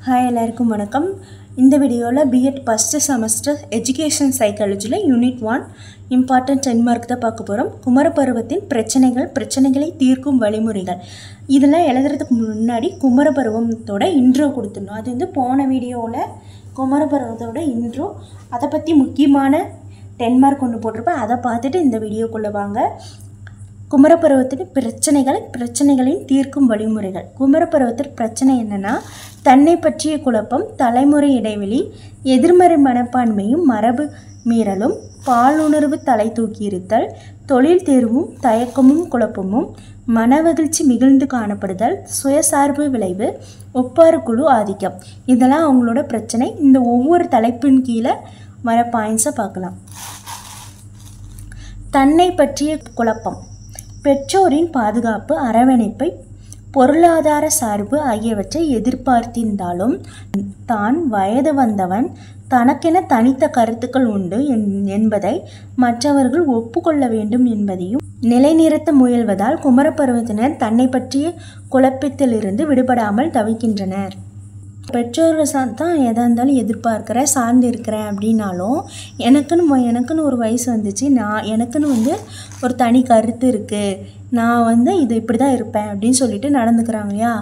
Hi எல்லாருக்கும் வணக்கம். இந்த வீடியோவில் பிஎட் ஃபஸ்ட்டு செமஸ்டர் எஜுகேஷன் சைக்காலஜியில் யூனிட் 1 இம்பார்ட்டன்ட் 10 மார்க் தான் பார்க்க போகிறோம். குமரப்பருவத்தின் பிரச்சனைகளை தீர்க்கும் வழிமுறைகள். இதெல்லாம் எழுதுறதுக்கு முன்னாடி குமரப்பருவத்தோட இன்ட்ரோ கொடுத்துடணும். அது வந்து போன வீடியோவில் குமரப்பருவத்தோட இன்ட்ரோ, அதை பற்றி முக்கியமான 10 மார்க் ஒன்று போட்டிருப்பேன். அதை பார்த்துட்டு இந்த வீடியோக்குள்ளே வாங்க. குமரப்பருவத்தின் பிரச்சனைகளின் தீர்க்கும் வழிமுறைகள். குமரப்பருவத்தின் பிரச்சனை என்னென்னா, தன்னை பற்றிய குழப்பம், தலைமுறை இடைவெளி, எதிர்மறை மனப்பான்மையும் மரபு மீறலும், பாலுணர்வு தலை தூக்கியிருத்தல், தொழில் தேர்வும் தயக்கமும் குழப்பமும், மனவகிழ்ச்சி மிகுந்து காணப்படுதல், சுயசார்பு விளைவு, ஒப்பாறு குழு ஆதிக்கம். இதெல்லாம் அவங்களோட பிரச்சனை. இந்த ஒவ்வொரு தலைப்பின் கீழே வர பாயிண்ட்ஸை பார்க்கலாம். தன்னை பற்றிய குழப்பம். பெற்றோரின் பாதுகாப்பு, அரவணைப்பை, பொருளாதார சார்பு ஆகியவற்றை எதிர்பார்த்திருந்தாலும் தான் வயது வந்தவன், தனக்கென தனித்த கருத்துக்கள் உண்டு என்பதை மற்றவர்கள் ஒப்புக்கொள்ள வேண்டும் என்பதையும் நிலைநிறுத்த முயல்வதால் குமரப்பருவத்தினர் தன்னை பற்றிய குழப்பத்திலிருந்து விடுபடாமல் தவிக்கின்றனர். பெற்றோர்கள் தான் எதாக இருந்தாலும் எதிர்பார்க்குறேன், சார்ந்து இருக்கிறேன் அப்படின்னாலும் எனக்குன்னு ஒரு வயசு வந்துச்சு, எனக்குன்னு ஒரு தனி கருத்து இருக்குது, நான் இது இப்படி தான் இருப்பேன் அப்படின்னு சொல்லிட்டு நடந்துக்கிறாங்க இல்லையா,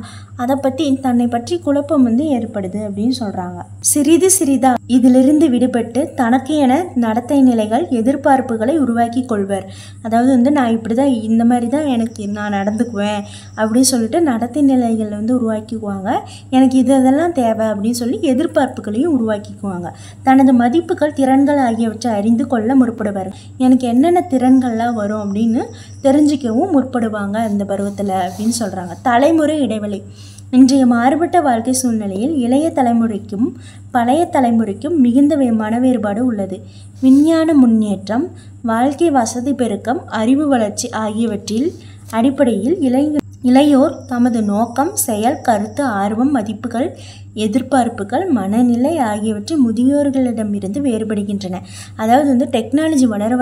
அதை பற்றி தன்னை பற்றி குழப்பம் ஏற்படுது அப்படின்னு சொல்கிறாங்க. சிறிதாக இதிலிருந்து விடுபட்டு தனக்கு என நடத்தை நிலைகள், எதிர்பார்ப்புகளை உருவாக்கி கொள்வர். அதாவது நான் இப்படி தான், இந்த மாதிரி தான் நான் நடந்துக்குவேன் அப்படின்னு சொல்லிட்டு நடத்தை நிலைகள் உருவாக்கிக்குவாங்க. எனக்கு இதெல்லாம் தேவை அப்படின்னு சொல்லி எதிர்பார்ப்புகளையும் உருவாக்கிக்குவாங்க. தனது மதிப்புகள், திறன்கள் ஆகியவற்றை அறிந்து கொள்ள முற்படுவார். எனக்கு என்னென்ன திறன்கள்லாம் வரும் அப்படின்னு தெரிஞ்சிக்கவும் முற்படுவாங்க இந்த பருவத்தில் அப்படின்னு சொல்கிறாங்க. தலைமுறை இடைவெளி. இன்றைய மாறுபட்ட வாழ்க்கை சூழ்நிலையில் இளைய தலைமுறைக்கும் பழைய தலைமுறைக்கும் மிகுந்த மன வேறுபாடு உள்ளது. விஞ்ஞான முன்னேற்றம், வாழ்க்கை வசதி பெருக்கம், அறிவு வளர்ச்சி ஆகியவற்றில் அடிப்படையில் இளையோர் தமது நோக்கம், செயல், கருத்து, ஆர்வம், மதிப்புகள், எதிர்பார்ப்புகள், மனநிலை ஆகியவற்றை முதியோர்களிடமிருந்து வேறுபடுகின்றன. அதாவது டெக்னாலஜி வளர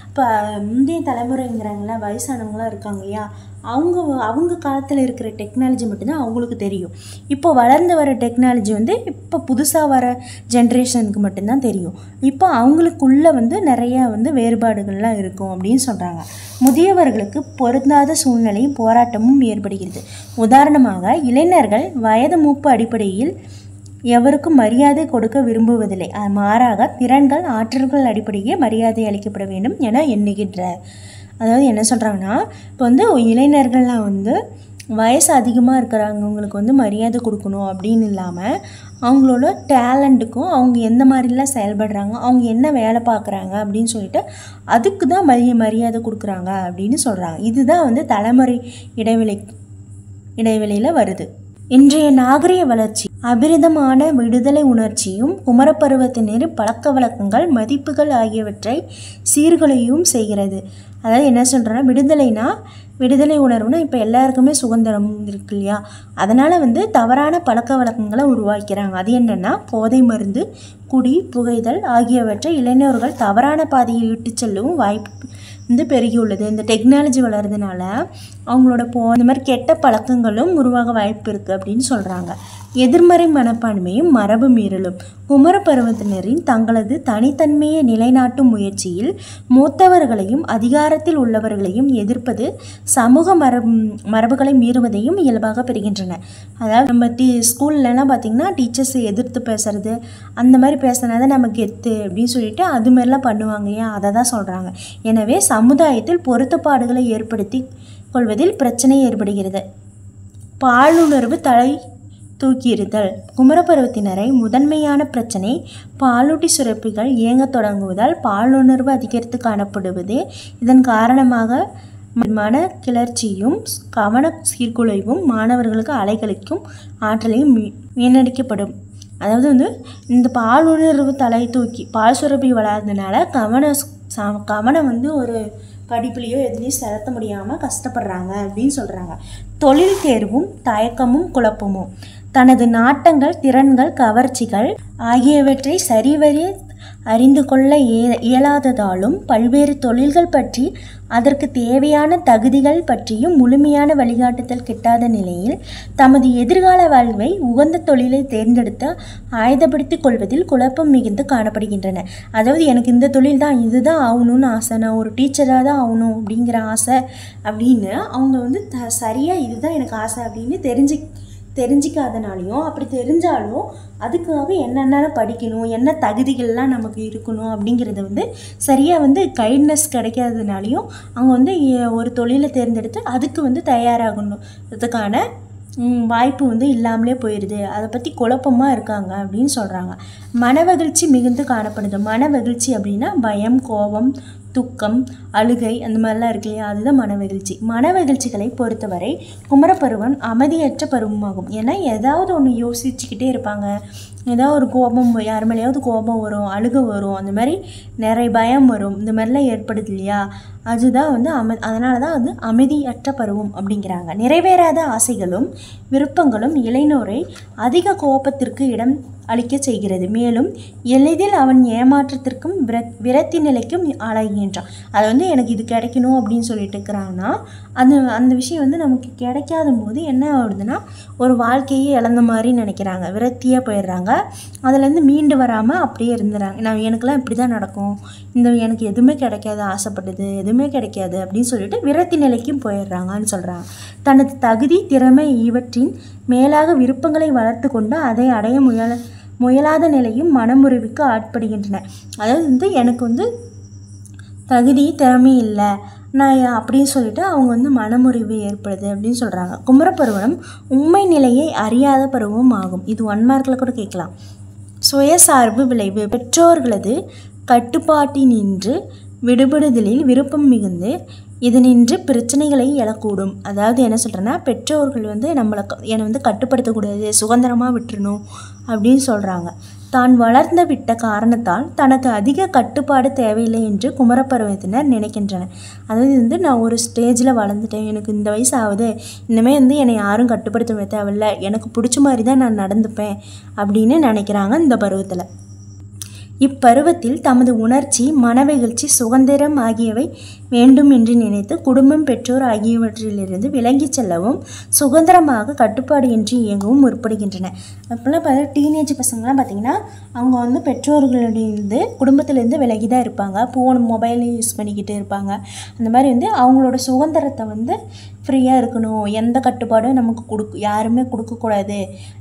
இப்போ முந்தைய தலைமுறைங்கிறாங்களா, வயசானவங்களாம் இருக்காங்க இல்லையா, அவங்க காலத்தில் இருக்கிற டெக்னாலஜி மட்டும்தான் அவங்களுக்கு தெரியும். இப்போ வளர்ந்து வர டெக்னாலஜி இப்போ புதுசாக வர ஜென்ரேஷனுக்கு மட்டும்தான் தெரியும். இப்போ அவங்களுக்குள்ள நிறையா வேறுபாடுகள்லாம் இருக்கும் அப்படின்னு சொல்கிறாங்க. முதியவர்களுக்கு பொருந்தாத சூழ்நிலையும் போராட்டமும் ஏற்படுகிறது. உதாரணமாக, இளைஞர்கள் வயது மூப்பு அடிப்படையில் எவருக்கும் மரியாதை கொடுக்க விரும்புவதில்லை. மாறாக திறன்கள், ஆற்றல்கள் அடிப்படையே மரியாதை அளிக்கப்பட வேண்டும் என எண்ணுகின்றார். அதாவது என்ன சொல்கிறாங்கன்னா, இப்போ இளைஞர்கள்லாம் வயசு அதிகமாக இருக்கிறவங்களுக்கு மரியாதை கொடுக்கணும் அப்படின்னு இல்லாமல் அவங்களோட டேலண்ட்டுக்கும், அவங்க எந்த மாதிரிலாம் செயல்படுறாங்க, அவங்க என்ன வேலை பார்க்குறாங்க அப்படின்னு சொல்லிட்டு அதுக்கு தான் மரியாதை கொடுக்குறாங்க அப்படின்னு சொல்கிறாங்க. இதுதான் தலைமுறை இடைவெளியில் வருது. இன்றைய நாகரிக வளர்ச்சி அபிரிதமான விடுதலை உணர்ச்சியும் குமரப்பருவத்தினர் பழக்க வழக்கங்கள், மதிப்புகள் ஆகியவற்றை சீர்குலையும் செய்கிறது. அதாவது என்ன சொல்கிறேன்னா, விடுதலை உணர்வுனா இப்போ எல்லாருக்குமே சுதந்திரம் இருக்கு இல்லையா, அதனால் தவறான பழக்க வழக்கங்களை உருவாக்கிறாங்க. அது என்னென்னா, போதை மருந்து, குடி, புகைதல் ஆகியவற்றை இளைஞர்கள் தவறான பாதையில் இட்டு செல்லவும் வாய்ப்பு பெருகியுள்ளது. இந்த டெக்னாலஜி வளர்றதுனால அவங்களோட இந்த மாதிரி கெட்ட பழக்கங்களும் உருவாக வாய்ப்பு இருக்குது அப்படின்னு சொல்கிறாங்க. எதிர்மறை மனப்பான்மையும் மரபு மீறலும். குமரப்பருவத்தினரின் தங்களது தனித்தன்மையை நிலைநாட்டும் முயற்சியில் மூத்தவர்களையும் அதிகாரத்தில் உள்ளவர்களையும் எதிர்ப்பது, சமூக மரபுகளை மீறுவதையும் இயல்பாக பெறுகின்றன. அதாவது நம்ம ஸ்கூல்லலாம் பார்த்திங்கன்னா டீச்சர்ஸை எதிர்த்து பேசுறது, அந்த மாதிரி பேசினாதான் நமக்கு கெத்து அப்படின்னு சொல்லிட்டு அது மாதிரிலாம் பண்ணுவாங்க ஏன், அதை தான் சொல்கிறாங்க. எனவே சமுதாயத்தில் பொருத்தப்பாடுகளை ஏற்படுத்தி கொள்வதில் பிரச்சனை ஏற்படுகிறது. பாலுணர்வு தலை தூக்கியிருத்தல். குமரப்பருவத்தினரை முதன்மையான பிரச்சனை பாலூட்டி சுரப்பிகள் இயங்க தொடங்குவதால் பாலுணர்வு அதிகரித்து காணப்படுவது. இதன் காரணமாக மன கிளர்ச்சியும் கவன சீர்குலைவும், மாணவர்களுக்கு அலைகளிக்கும் ஆற்றலையும் வீணடிக்கப்படும். அதாவது இந்த பாலுணர்வு தலை தூக்கி பால் சுரப்பி வளர்றதுனால கவனம் ஒரு படிப்புலையோ எதுலேயும் செலுத்த முடியாமல் கஷ்டப்படுறாங்க அப்படின்னு சொல்கிறாங்க. தொழில் தேர்வும் தயக்கமும் குழப்பமும். தனது நாட்டங்கள், திறன்கள், கவர்ச்சிகள் ஆகியவற்றை சரிவர அறிந்து கொள்ள இயலாததாலும் பல்வேறு தொழில்கள் பற்றி அதற்கு தேவையான தகுதிகள் பற்றியும் முழுமையான வழிகாட்டுதல் கிட்டாத நிலையில் தமது எதிர்கால வாழ்வை உகந்த தொழிலை தேர்ந்தெடுத்து ஆயுதப்படுத்திக் கொள்வதில் குழப்பம் மிகுந்து காணப்படுகின்றன. அதாவது எனக்கு இந்த தொழில் தான், இதுதான் ஆகணும்னு ஆசை, நான் ஒரு டீச்சராக தான் ஆகணும் அப்படிங்கிற ஆசை அப்படின்னு அவங்க வந்து சரியாக இதுதான் எனக்கு ஆசை அப்படின்னு தெரிஞ்சிக்காதனாலையும், அப்படி தெரிஞ்சாலும் அதுக்காக என்னென்ன படிக்கணும், என்ன தகுதிகள்லாம் நமக்கு இருக்கணும் அப்படிங்கிறத வந்து சரியாக வந்து கைட்னஸ் கிடைக்காததுனாலையும் அவங்க வந்து ஒரு தொழிலை தேர்ந்தெடுத்து அதுக்கு வந்து தயாராகணும் அதுக்கான வாய்ப்பு வந்து இல்லாமலே போயிடுது. அதை பற்றி குழப்பமாக இருக்காங்க அப்படின்னு சொல்கிறாங்க. மனவகிழ்ச்சி மிகுந்து காணப்படுது. மனவகிழ்ச்சி அப்படின்னா பயம், கோபம், துக்கம், அழுகை அந்த மாதிரிலாம் இருக்கு இல்லையா, அதுதான் மனவகிழ்ச்சி. மனவகிழ்ச்சிகளை பொறுத்தவரை குமரப்பருவம் அமைதியற்ற பருவமாகும். ஏன்னா ஏதாவது ஒன்று யோசிச்சுக்கிட்டே இருப்பாங்க. ஏதாவது ஒரு கோபம், யார் மேலேயாவது கோபம் வரும், அழுக வரும், அந்த மாதிரி நிறைய பயம் வரும், இந்த மாதிரிலாம் ஏற்படுது இல்லையா, அதுதான் வந்து அதனால தான் வந்து அமைதியற்ற பருவம் அப்படிங்கிறாங்க. நிறைவேறாத ஆசைகளும் விருப்பங்களும் இளைஞரை அதிக கோபத்திற்கு இடம் அளிக்க செய்கிறது. மேலும் எளிதில் அவன் ஏமாற்றத்திற்கும் விரக்தி நிலைக்கும் ஆளாகின்றான். அது வந்து எனக்கு இது கிடைக்கணும் அப்படின்னு சொல்லிட்டு இருக்கிறாங்கன்னா அந்த விஷயம் வந்து நமக்கு கிடைக்காத போது என்ன ஆகுதுன்னா ஒரு வாழ்க்கையே இழந்த மாதிரி நினைக்கிறாங்க, விரக்தியாக போயிடுறாங்க. அதுலேருந்து மீண்டு வராமல் அப்படியே இருந்துறாங்க. எனக்கெல்லாம் இப்படி தான் நடக்கும், எனக்கு எதுவுமே கிடைக்காது, ஆசைப்பட்டது எதுவுமே கிடைக்காது அப்படின்னு சொல்லிட்டு விரக்தி நிலைக்கும் போயிடுறாங்கன்னு சொல்கிறாங்க. தனது தகுதி, திறமை இவற்றின் மேலாக விருப்பங்களை வளர்த்து கொண்டு அதை அடைய முயலாத நிலையும் மனமுறிவுக்கு ஆட்படுகின்றன. அதாவது வந்து எனக்கு வந்து தகுதி, திறமை இல்லை நான் அப்படின்னு சொல்லிட்டு அவங்க வந்து மனமுறிவு ஏற்படுது அப்படின்னு சொல்கிறாங்க. குமரப்பருவம் உண்மை நிலையை அறியாத பருவம் ஆகும். இது 1 மார்க்கில் கூட கேட்கலாம். சுயசார்பு விளைவு. பெற்றோர்களது கட்டுப்பாட்டினின்று விடுபடுதலில் விருப்பம் மிகுந்து இதனின்று பிரச்சனைகளை எழக்கூடும். அதாவது என்ன சொல்கிறேன்னா, பெற்றோர்கள் வந்து என்னை வந்து கட்டுப்படுத்தக்கூடாது, சுதந்திரமாக விட்டுறணும் அப்படின்னு சொல்கிறாங்க. தான் வளர்ந்து விட்ட காரணத்தால் தனக்கு அதிக கட்டுப்பாடு தேவையில்லை என்று குமரப்பருவத்தினர் நினைக்கின்றனர். அதாவது வந்து நான் ஒரு ஸ்டேஜில் வளர்ந்துட்டேன், எனக்கு இந்த வயசு ஆகுது, இனிமேல் வந்து என்னை யாரும் கட்டுப்படுத்த தேவையில்லை, எனக்கு பிடிச்ச மாதிரி தான் நான் நடந்துப்பேன் அப்படின்னு நினைக்கிறாங்க இந்த பருவத்தில். இப்பருவத்தில் தமது உணர்ச்சி, மனவெகிழ்ச்சி, சுதந்திரம் ஆகியவை வேண்டும் என்று நினைத்து குடும்பம், பெற்றோர் ஆகியவற்றிலிருந்து விலகி செல்லவும் சுதந்திரமாக கட்டுப்பாடு என்று இயங்கவும் முற்படுகின்றன. அப்போல்லாம் பார்த்தா டீனேஜ் பசங்கள்லாம் பார்த்திங்கன்னா அவங்க வந்து பெற்றோர்களிருந்து குடும்பத்திலேருந்து விலகி தான் இருப்பாங்க. மொபைல் யூஸ் பண்ணிக்கிட்டு இருப்பாங்க. அந்த மாதிரி வந்து அவங்களோட சுதந்திரத்தை வந்து ஃப்ரீயாக இருக்கணும், எந்த கட்டுப்பாடும் நமக்கு யாருமே கொடுக்கக்கூடாது,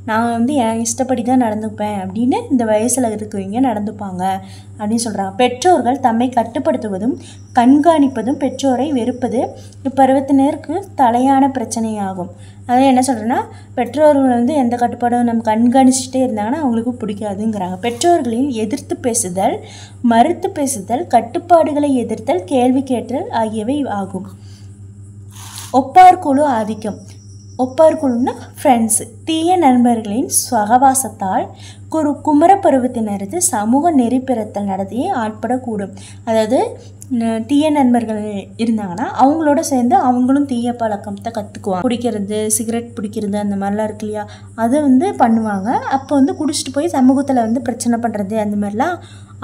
நான் வந்து என் இஷ்டப்படி தான் நடந்துப்பேன் அப்படின்னு இந்த வயசில் இருக்கவங்க நடந்துப்பாங்க அப்படின்னு சொல்கிறாங்க. பெற்றோர்கள் தம்மை கட்டுப்படுத்துவதும் கண்காணிப்பதும் பெற்றோரை வெறுப்பது இப்பருவத்தினருக்கு தலையான பிரச்சனையாகும். அதாவது என்ன சொல்கிறேன்னா, பெற்றோர்கள் வந்து எந்த கட்டுப்பாடும் நம்ம கண்காணிச்சுட்டே இருந்தாங்கன்னா அவங்களுக்கு பிடிக்காதுங்கிறாங்க. பெற்றோர்களின் எதிர்த்து பேசுதல், மறுத்து பேசுதல், கட்டுப்பாடுகளை எதிர்த்தல், கேள்வி கேட்டல் ஆகியவை ஆகும். ஒப்பார்குழு ஆதிக்கம். ஒப்பார்குழுன்னா ஃப்ரெண்ட்ஸு. தீய நண்பர்களின் சகவாசத்தால் குமரப்பருவத்தினரது சமூக நெறிப்பிறத்தல் நடத்தையை ஆட்படக்கூடும். அதாவது தீய நண்பர்கள் இருந்தாங்கன்னா அவங்களோட சேர்ந்து அவங்களும் தீய பழக்கத்தை கற்றுக்குவாங்க. குடிக்கிறது, சிகரெட் பிடிக்கிறது, அந்த மாதிரிலாம் இருக்கு இல்லையா, அதை வந்து பண்ணுவாங்க. அப்போ வந்து குடிச்சிட்டு போய் சமூகத்தில் வந்து பிரச்சனை பண்ணுறது அந்த மாதிரிலாம்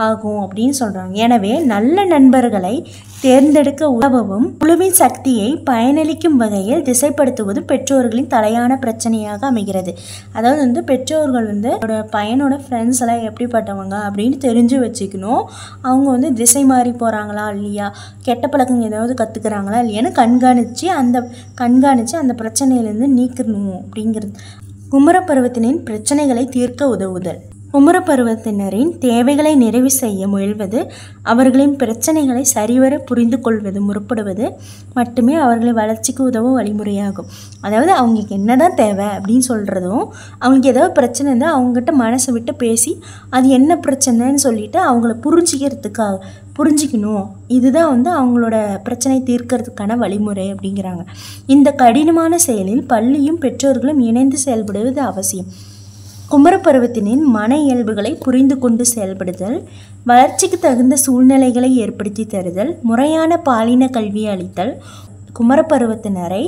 ஆகும் அப்படின்னு சொல்கிறாங்க. எனவே நல்ல நண்பர்களை தேர்ந்தெடுக்க உதவவும் குழுவின் சக்தியை பயனளிக்கும் வகையில் திசைப்படுத்துவது பெற்றோர்களின் தலையான பிரச்சனையாக அமைகிறது. அதாவது வந்து பெற்றோர்கள் வந்து பையனோட ஃப்ரெண்ட்ஸ் எல்லாம் எப்படிப்பட்டவங்க அப்படின்னு தெரிஞ்சு வச்சுக்கணும். அவங்க வந்து திசை மாறி போகிறாங்களா இல்லையா, கெட்ட பழக்கம் ஏதாவது கற்றுக்குறாங்களா இல்லையான்னு கண்காணித்து அந்த பிரச்சனையிலேருந்து நீக்கணும் அப்படிங்கிறது. குமரப்பருவத்தினின் பிரச்சனைகளை தீர்க்க உதவுதல். குமரப்பருவத்தினரின் தேவைகளை நிறைவு செய்ய முயல்வது, அவர்களின் பிரச்சனைகளை சரிவர புரிந்து கொள்வது, முற்படுவது மட்டுமே அவர்களை வளர்ச்சிக்கு உதவும் வழிமுறையாகும். அதாவது அவங்களுக்கு என்னதான் தேவை அப்படின்னு சொல்கிறதும், அவங்களுக்கு ஏதாவது பிரச்சனை இருந்தால் அவங்ககிட்ட மனசை விட்டு பேசி அது என்ன பிரச்சனைன்னு சொல்லிட்டு அவங்கள புரிஞ்சிக்கணும். இதுதான் வந்து அவங்களோட பிரச்சனை தீர்க்கறதுக்கான வழிமுறை அப்படிங்கிறாங்க. இந்த கடினமான செயலில் பள்ளியும் பெற்றோர்களும் இணைந்து செயல்படுவது அவசியம். குமரப்பருவத்தினின் மன இயல்புகளை புரிந்து கொண்டு செயல்படுதல், வளர்ச்சிக்கு தகுந்த சூழ்நிலைகளை ஏற்படுத்தி தருதல், முறையான பாலின கல்வியை அளித்தல், குமரப்பருவத்தினரை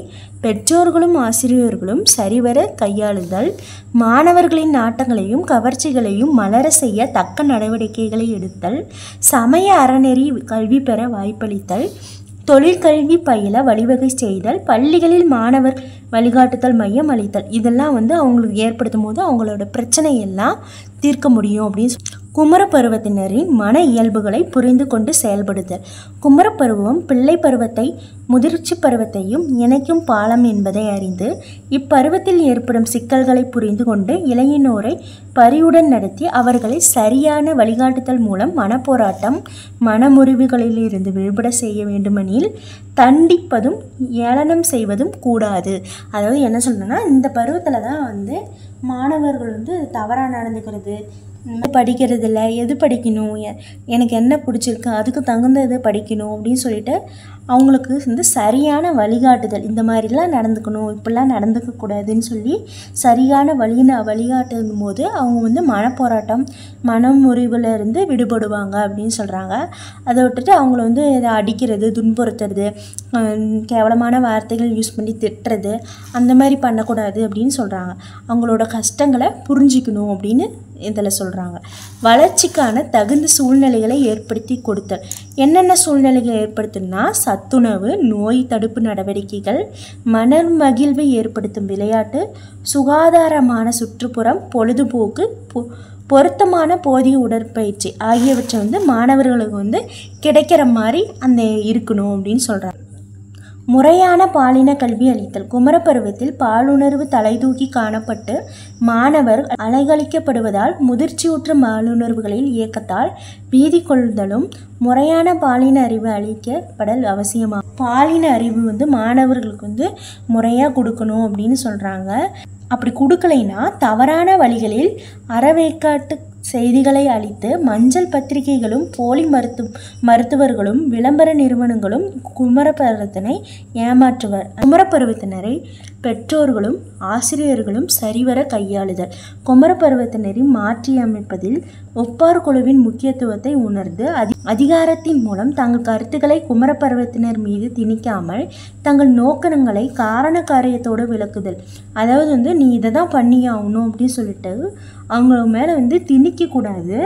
பெற்றோர்களும் ஆசிரியர்களும் சரிவர கையாளுதல், மாணவர்களின் நாட்டங்களையும் கவர்ச்சிகளையும் மலர செய்ய தக்க நடவடிக்கைகளை எடுத்தல், சமய அறநெறி கல்வி பெற வாய்ப்பளித்தல், தொழிற்கல்வி பயில வழிவகை செய்தல், பள்ளிகளில் மாணவர் வழிகாட்டுதல் மையம் அளித்தல். இதெல்லாம் அவங்களுக்கு ஏற்படுத்தும் போது அவங்களோட பிரச்சனையெல்லாம் தீர்க்க முடியும் அப்படின்னு குமரப்பருவத்தினரின் மன இயல்புகளை புரிந்து கொண்டு செயல்படுதல். குமரப்பருவம் பிள்ளை பருவத்தை முதிர்ச்சி பருவத்தையும் இணைக்கும் பாலம் என்பதை அறிந்து இப்பருவத்தில் ஏற்படும் சிக்கல்களை புரிந்து கொண்டு இளைஞனோரை பரிவுடன் நடத்தி அவர்களை சரியான வழிகாட்டுதல் மூலம் மனப்போராட்டம் மனமுறிவுகளிலிருந்து விடுபட செய்ய வேண்டுமெனில் தண்டிப்பதும் ஏளனம் செய்வதும் கூடாது. அதாவது என்ன சொல்றேன்னா, இந்த பருவத்தில் தான் மாணவர்கள் தவறாக நடந்துக்கிறது, படிக்கிறது இல்லை, எது படிக்கணும், எனக்கு என்ன பிடிச்சிருக்கு அதுக்கு தகுந்த இது படிக்கணும் அப்படின்னு சொல்லிட்டு அவங்களுக்கு சரியான வழிகாட்டுதல், இந்த மாதிரிலாம் நடந்துக்கணும், இப்படிலாம் நடந்துக்கக்கூடாதுன்னு சொல்லி சரியான வழிகாட்டும் போது அவங்க மனப்போராட்டம் மனமுறிவுலேருந்து விடுபடுவாங்க அப்படின்னு சொல்கிறாங்க. அதை விட்டுட்டு அவங்கள இதை அடிக்கிறது, துன்புறுத்துறது, கேவலமான வார்த்தைகள் யூஸ் பண்ணி திட்டுறது அந்த மாதிரி பண்ணக்கூடாது அப்படின்னு சொல்கிறாங்க. அவங்களோட கஷ்டங்களை புரிஞ்சிக்கணும் அப்படின்னு இதில் சொல்கிறாங்க. வளர்ச்சிக்கான தகுந்த சூழ்நிலைகளை ஏற்படுத்தி கொடுத்தல். என்னென்ன சூழ்நிலைகளை ஏற்படுத்தணும்னா, சத்துணவு, நோய் தடுப்பு நடவடிக்கைகள், மனமகிழ்வை ஏற்படுத்தும் விளையாட்டு, சுகாதாரமான சுற்றுப்புறம், பொழுதுபோக்கு, பொருத்தமான போதிய உடற்பயிற்சி ஆகியவற்றை மாணவர்களுக்கு கிடைக்கிற மாதிரி இருக்கணும் அப்படின்னு சொல்கிறாங்க. முறையான பாலின கல்வி அளித்தல். குமரப்பருவத்தில் பாலுணர்வு தலைதூக்கி காணப்பட்டு மாணவர் அலைகழிக்கப்படுவதால் முதிர்ச்சியுற்ற பாலுணர்வுகளில் இயக்கத்தால் பீதி கொள்ளுதலும் முறையான பாலின அறிவு அளிக்கப்படல் அவசியமாகும். பாலின அறிவு மாணவர்களுக்கு முறையாக கொடுக்கணும் அப்படின்னு சொல்கிறாங்க. அப்படி கொடுக்கலைன்னா தவறான வழிகளில் அறவேக்காட்டு செய்திகளை அளித்து மஞ்சள் பத்திரிகைகளும் போலி மருத்துவர்களும் விளம்பர நிறுவனங்களும் குமரப்பருவத்தினை ஏமாற்றுவர். குமரப்பருவத்தினரை பெற்றோர்களும் ஆசிரியர்களும் சரிவர கையாளுதல். குமரப்பருவத்தினரை மாற்றியமைப்பதில் ஒப்பார் குழுவின் முக்கியத்துவத்தை உணர்ந்து அதிகாரத்தின் மூலம் தங்கள் கருத்துக்களை குமரப்பருவத்தினர் மீது திணிக்காமல் தங்கள் நோக்கங்களை காரண காரியத்தோடு விளக்குதல். அதாவது நீ இதை தான் பண்ணி ஆகணும் அப்படின்னு சொல்லிட்டு அவங்க மேலே திணிக்கக்கூடாது.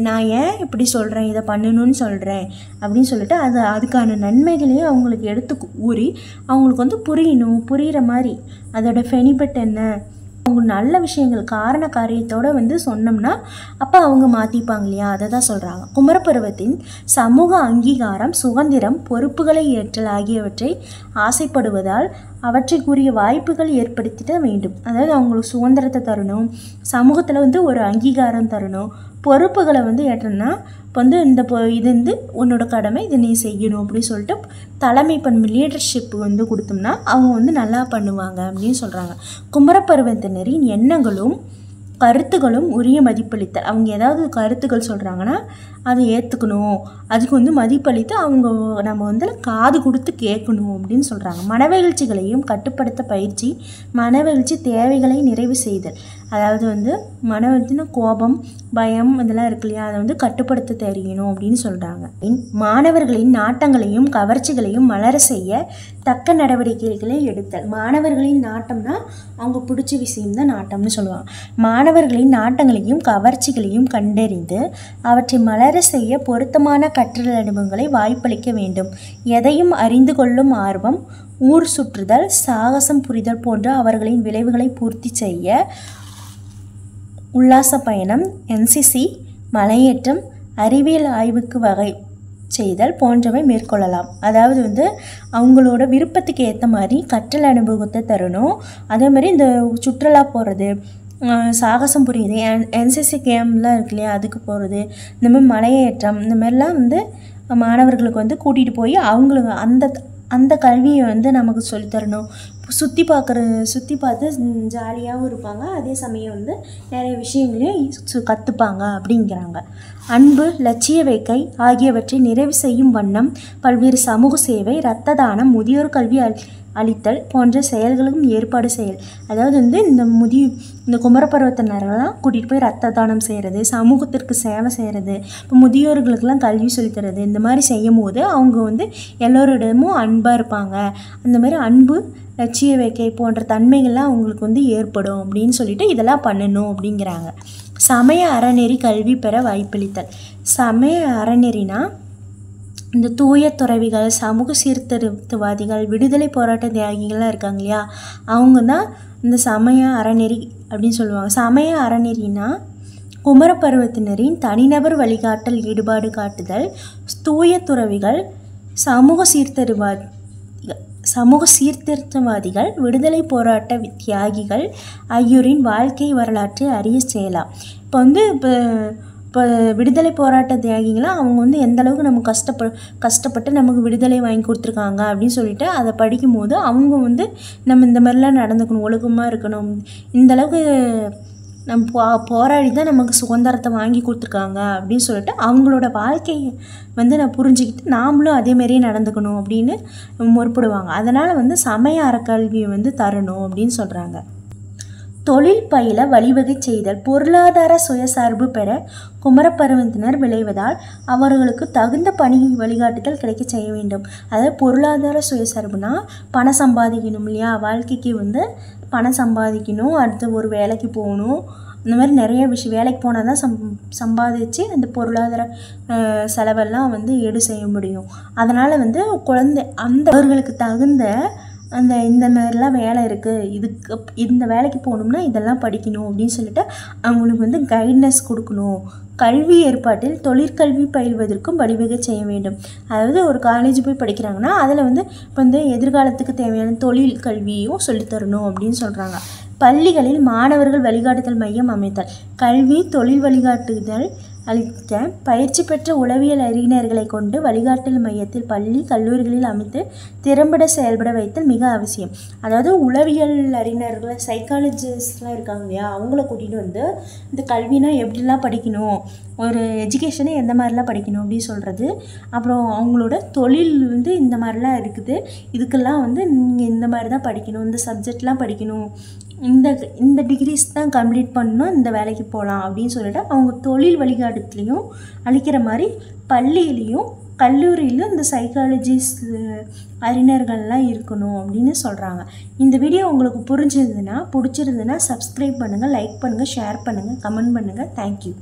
நான் ஏன் இப்படி சொல்கிறேன், இதை பண்ணணும்னு சொல்கிறேன் அப்படின்னு சொல்லிட்டு அதுக்கான நன்மைகளையும் அவங்களுக்கு எடுத்து கூறி அவங்களுக்கு புரிகிற மாதிரி அதோட பெனிஃபிட் என்ன, அவங்க நல்ல விஷயங்கள் காரண காரியத்தோடு சொன்னோம்னா அப்போ அவங்க மாற்றிப்பாங்க இல்லையா, அதை தான் சொல்கிறாங்க. குமரப்பருவத்தின் சமூக அங்கீகாரம், சுதந்திரம், பொறுப்புகளை ஏற்றல் ஆகியவற்றை ஆசைப்படுவதால் அவற்றைக்குரிய வாய்ப்புகள் ஏற்படுத்திட வேண்டும். அதாவது அவங்களுக்கு சுதந்திரத்தை தரணும், சமூகத்தில் ஒரு அங்கீகாரம் தரணும், பொறுப்புகளை ஏற்றணும்னா இப்போ இது உன்னோட கடமை, இதை நீ செய்யணும் அப்படின்னு சொல்லிட்டு தலைமை பண்பு லீடர்ஷிப் கொடுத்தோம்னா அவங்க நல்லா பண்ணுவாங்க அப்படின்னு சொல்கிறாங்க. குமரப்பருவத்தினரின் எண்ணங்களும் கருத்துகளும் உரிய மதிப்பளித்தல். அவங்க ஏதாவது கருத்துக்கள் சொல்கிறாங்கன்னா அதை ஏற்றுக்கணும், அதுக்கு மதிப்பளித்து அவங்க நம்ம காது கொடுத்து கேட்கணும் அப்படின்னு சொல்கிறாங்க. மனவெழுச்சிகளையும் கட்டுப்படுத்த பயிற்சி, மனவெழுச்சி தேவைகளை நிறைவு செய்தல். அதாவது மனவெழுச்சினா கோபம், பயம் இதெல்லாம் இருக்கு இல்லையா, அதை கட்டுப்படுத்த தெரியணும் அப்படின்னு சொல்கிறாங்க. மாணவர்களின் நாட்டங்களையும் கவர்ச்சிகளையும் மலர செய்ய தக்க நடவடிக்கைகளை எடுத்தல். மாணவர்களின் நாட்டம்னா அவங்க பிடிச்ச விஷயம்தான் நாட்டம்னு சொல்லுவாங்க. மாணவர்களின் நாட்டங்களையும் கவர்ச்சிகளையும் கண்டறிந்து அவற்றை மலர செய்ய பொருத்தமான கற்றல் அனுபவங்களை வாய்ப்பளிக்க வேண்டும். எதையும் அறிந்து கொள்ளும் ஆர்வம், ஊர் சுற்றுதல், சாகசம் புரிதல் போன்ற அவர்களின் விளைவுகளை பூர்த்தி செய்ய உல்லாச பயணம், NCC, மலையேற்றம், அறிவியல் ஆய்வுக்கு வகை செய்தல் போன்றவை மேற்கொள்ளலாம். அதாவது அவங்களோட விருப்பத்துக்கு ஏற்ற மாதிரி கற்றல் அனுபவத்தை தரணும். அதே மாதிரி இந்த சுற்றுலா போகிறது, சாகசம் புரியுது, NCC கேம்லாம் இருக்கு இல்லையா அதுக்கு போகிறது, இந்த மாதிரி மலையேற்றம், இந்த மாதிரிலாம் மாணவர்களுக்கு கூட்டிகிட்டு போய் அவங்களுக்கு அந்த கல்வியை நமக்கு சொல்லித்தரணும். சுற்றி பார்த்து ஜாலியாகவும் இருப்பாங்க, அதே சமயம் நிறைய விஷயங்களையும் கற்றுப்பாங்க அப்படிங்கிறாங்க. அன்பு, லட்சிய வேட்கை ஆகியவற்றை நிறைவு செய்யும் வண்ணம் பல்வேறு சமூக சேவை, இரத்த தானம், முதியோர் கல்வி அளித்தல் போன்ற செயல்களுக்கும் ஏற்பாடு செய்யல். அதாவது வந்து இந்த குமரப்பருவத்தினரெல்லாம் கூட்டிகிட்டு போய் ரத்த தானம் செய்கிறது, சமூகத்திற்கு சேவை செய்கிறது, இப்போ முதியோர்களுக்கெல்லாம் கல்வி சொல்லித்தரது, இந்த மாதிரி செய்யும் போது அவங்க வந்து எல்லோரிடமும் அன்பாக இருப்பாங்க. அந்த மாதிரி அன்பு, லட்சிய வேக்கை போன்ற தன்மைகள்லாம் அவங்களுக்கு வந்து ஏற்படும் அப்படின்னு சொல்லிட்டு இதெல்லாம் பண்ணணும் அப்படிங்கிறாங்க. சமய அறநெறி கல்வி பெற வாய்ப்பளித்தல். சமய அறநெறினா இந்த தூய துறவிகள், சமூக சீர்திருத்தவாதிகள், விடுதலை போராட்ட தியாகிகள்லாம் இருக்காங்க இல்லையா, அவங்க தான் இந்த சமய அறநெறி அப்படின்னு சொல்லுவாங்க. சமய அறநெறினா குமரப்பருவத்தினரின் தனிநபர் வழிகாட்டல், ஈடுபாடு காட்டுதல், தூய துறவிகள், சமூக சீர்திருத்தவாதிகள், விடுதலை போராட்ட தியாகிகள் ஆகியோரின் வாழ்க்கை வரலாற்றை அறிய செய்யலாம். இப்போ விடுதலை போராட்ட தியாகிகளாம் அவங்க வந்து எந்த அளவுக்கு நம்ம கஷ்டப்பட்டு நமக்கு விடுதலை வாங்கி கொடுத்துருக்காங்க அப்படின்னு சொல்லிட்டு அதை படிக்கும்போது அவங்க வந்து நம்ம இந்த மாதிரிலாம் நடந்துக்கணும், ஒழுக்கமாக இருக்கணும், இந்தளவுக்கு நம்ம போராடி தான் நமக்கு சுதந்திரத்தை வாங்கி கொடுத்துருக்காங்க அப்படின்னு சொல்லிட்டு அவங்களோட வாழ்க்கையை வந்து நான் புரிஞ்சுக்கிட்டு நாமளும் அதேமாரியே நடந்துக்கணும் அப்படின்னு முற்படுவாங்க. அதனால் வந்து சமய அறக்கல்வியை வந்து தரணும் அப்படின்னு சொல்கிறாங்க. தொழில் பயில வழிவகை செய்தல். பொருளாதார சுயசார்பு பெற குமரப்பருவத்தினர் விளைவதால் அவர்களுக்கு தகுந்த பணி வழிகாட்டுதல் கிடைக்க செய்ய வேண்டும். அதாவது பொருளாதார சுயசார்புனா பணம் சம்பாதிக்கணும் இல்லையா, வாழ்க்கைக்கு வந்து பணம் சம்பாதிக்கணும், அடுத்து ஒரு வேலைக்கு போகணும், இந்த மாதிரி நிறைய விஷயம், வேலைக்கு போனால் தான் சம்பாதிச்சு அந்த பொருளாதார செலவெல்லாம் வந்து ஈடு செய்ய முடியும். அதனால் வந்து அவர்களுக்கு தகுந்த இந்த மாதிரிலாம் வேலை இருக்குது, இந்த வேலைக்கு போகணும்னா இதெல்லாம் படிக்கணும் அப்படின்னு சொல்லிட்டு அவங்களுக்கு வந்து கைட்னஸ் கொடுக்கணும். கல்வி ஏற்பாட்டில் தொழிற்கல்வி பயில்வதற்கும் வழிவகை செய்ய வேண்டும். அதாவது ஒரு காலேஜ் போய் படிக்கிறாங்கன்னா அதில் வந்து இப்போ வந்து எதிர்காலத்துக்கு தேவையான தொழில் கல்வியும் சொல்லித்தரணும் அப்படின்னு சொல்கிறாங்க. பள்ளிகளில் மாணவர்கள் வழிகாட்டுதல் மையம் அமைத்தல். கல்வி தொழில் வழிகாட்டுதல் அளிக்க பயிற்சி பெற்ற உளவியல் அறிஞர்களை கொண்டு வழிகாட்டல் மையத்தில் பள்ளி கல்லூரிகளில் அமைத்து திறம்பட செயல்பட வைத்தல் மிக அவசியம். அதாவது உளவியல் அறிஞர்கள், சைக்காலஜிஸ்ட்லாம் இருக்காங்க இல்லையா, அவங்கள கூட்டிகிட்டு வந்து இந்த கல்வினா எப்படிலாம் படிக்கணும், ஒரு எஜுகேஷனை எந்த மாதிரிலாம் படிக்கணும் அப்படின்னு சொல்கிறது, அப்புறம் அவங்களோட தொழில் வந்து இந்த மாதிரிலாம் இருக்குது, இதுக்கெல்லாம் வந்து நீங்கள் இந்த மாதிரி தான் படிக்கணும், இந்த சப்ஜெக்ட்லாம் படிக்கணும், இந்த டிகிரிஸ் தான் கம்ப்ளீட் பண்ணணும், இந்த வேலைக்கு போகலாம் அப்படின்னு சொல்லிட்டு அவங்க தொழில் வழிகாட்டுலையும் அளிக்கிற மாதிரி பள்ளியிலையும் கல்லூரியிலும் இந்த சைக்காலஜிஸ்ட் அறிஞர்கள்லாம் இருக்கணும் அப்படின்னு சொல்கிறாங்க. இந்த வீடியோ உங்களுக்கு பிடிச்சிருந்ததுன்னா சப்ஸ்கிரைப் பண்ணுங்கள், லைக் பண்ணுங்கள், ஷேர் பண்ணுங்கள், கமெண்ட் பண்ணுங்கள். தேங்க்யூ.